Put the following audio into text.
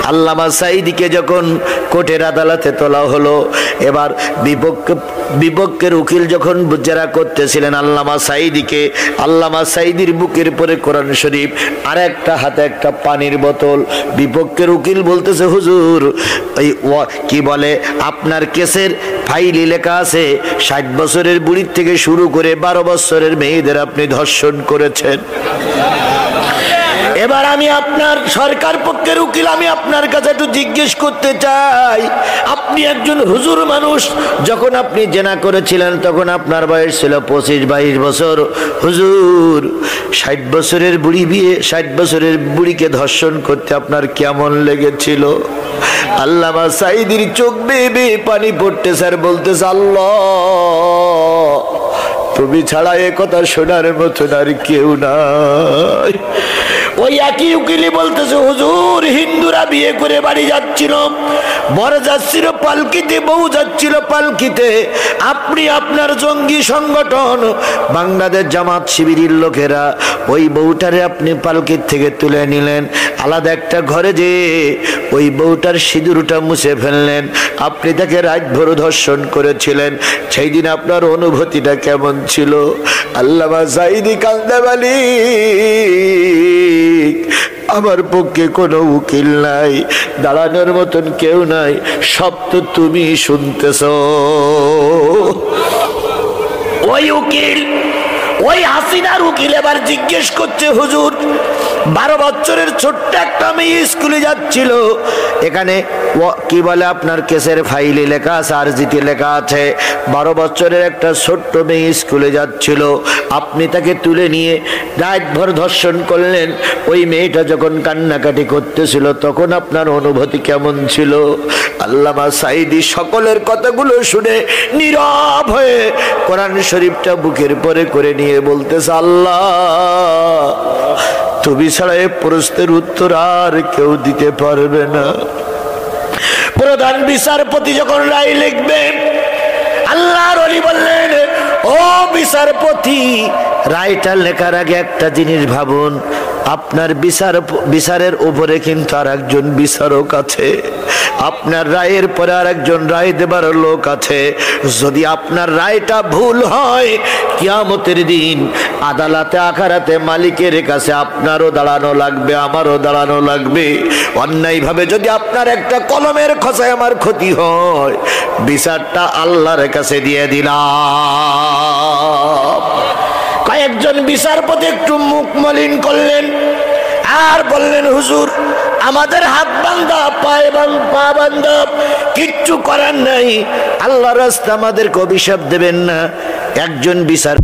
আল্লামা সাঈদীকে যখন কোর্টের আদালতে তোলা হলো, এবার বিপক্ষের উকিল যখন জেরা করতেছিলেন আল্লামা সাঈদীকে, আল্লামা সাঈদীর বুকের পরে কোরআন শরীফ আর একটা হাতে একটা পানির বোতল। বিপক্ষের উকিল বলতেছে, হুজুর ওই কি বলে আপনার কেসের ফাইলে লেখা আছে 60 বছরের বুড়ির থেকে শুরু করে 12 বছরের মেয়েদের আপনি ধর্ষণ করেছেন। এবার আমি আপনার সরকার পক্ষের উকিল, আমি আপনার কাছে একটু জিজ্ঞেস করতে চাই, আপনি একজন হুজুর মানুষ, যখন আপনি জেনা করেছিলেন তখন আপনার বয়স ছিল 25-22 বছর। হুজুর 60 বছরের বুড়ি বিয়ে, 60 বছরের বুড়িকে ধর্ষণ করতে আপনার কেমন লেগেছিল? আল্লামা সাঈদীর চোখ বেয়ে বেয়ে পানি পড়তে স্যার বলতেছে, আল্লাহ তুমি ছাড়া এ কথা শোনার মতন আর কেউ নাই। ওই একই উকিলি বলতেছে, হুজুর হিন্দুরা বিয়ে করে বাড়ি যাচ্ছিল, বর যাচ্ছিল পালকিতে, বউ যাচ্ছিল পালকিতে, আপনি আপনার জঙ্গি সংগঠন বাংলাদেশ জামাত শিবিরের লোকেরা ওই বউটারে আপনি পালকির থেকে তুলে নিলেন, আলাদা একটা ঘরে যে ওই বউটার সিঁদুরটা মুছে ফেললেন, আপনি তাকে রাতভর ধর্ষণ করেছিলেন, সেই দিন আপনার অনুভূতিটা কেমন ছিল? আল্লামা সাঈদী কান্দে বলি, আমার পক্ষে কোনো উকিল নাই, দাঁড়ানোর মতন কেউ নাই, সব তো তুমি শুনতেছ। ওই উকিল, ওই হাসিনার উকিল এবার জিজ্ঞেস করছে, হুজুর 12 বছরের ছোট্ট একটা মেয়ে স্কুলে যাচ্ছিল, এখানে কি বলে আপনার কেসের ফাইলে লেখা আছে, আরজিতে লেখা আছে 12 বছরের একটা ছোট্ট মেয়ে স্কুলে যাচ্ছিল, আপনি তাকে তুলে নিয়ে রাতভর ধর্ষণ করলেন, ওই মেয়েটা যখন কান্নাকাটি করতেছিল তখন আপনার অনুভূতি কেমন ছিল? আল্লামা সাঈদী সকলের কথাগুলো শুনে নীরব হয়ে কোরআন শরীফটা বুকের পরে করে নিয়ে বলতেছে, আল্লাহ তুমি ছাড়া এ প্রশ্নের উত্তর আর কেউ দিতে পারবে না। প্রধান বিচারপতি যখন রায় লিখবেন, আল্লাহর ওলি বললেন, ও বিচারপতি রায়টা লেখার আগে একটা জিনিস ভাবুন, আপনার বিচারের উপরে কিন্তু আর একজন বিচারক আছে, আপনার রায়ের পরে আর একজন রায় দেবার লোক আছে। যদি আপনার রায়টা ভুল হয়, কিয়ামতের দিন আদালতে আখারাতে মালিকের কাছে আপনারও দাঁড়ানো লাগবে, আমারও দাঁড়ানো লাগবে। অন্যায়ভাবে যদি আপনার একটা কলমের খসায় আমার ক্ষতি হয়, বিচারটা আল্লাহর কাছে দিয়ে দিলাম। কয়েকজন বিচারপতি একটু মুখ মলিন করলেন আর বললেন, হুজুর আমাদের হাত বান্ধা, পা বান্ধা, কিচ্ছু করার নাই, আল্লাহর রাস্তা আমাদেরকে অভিশাপ দেবেন না। একজন বিচার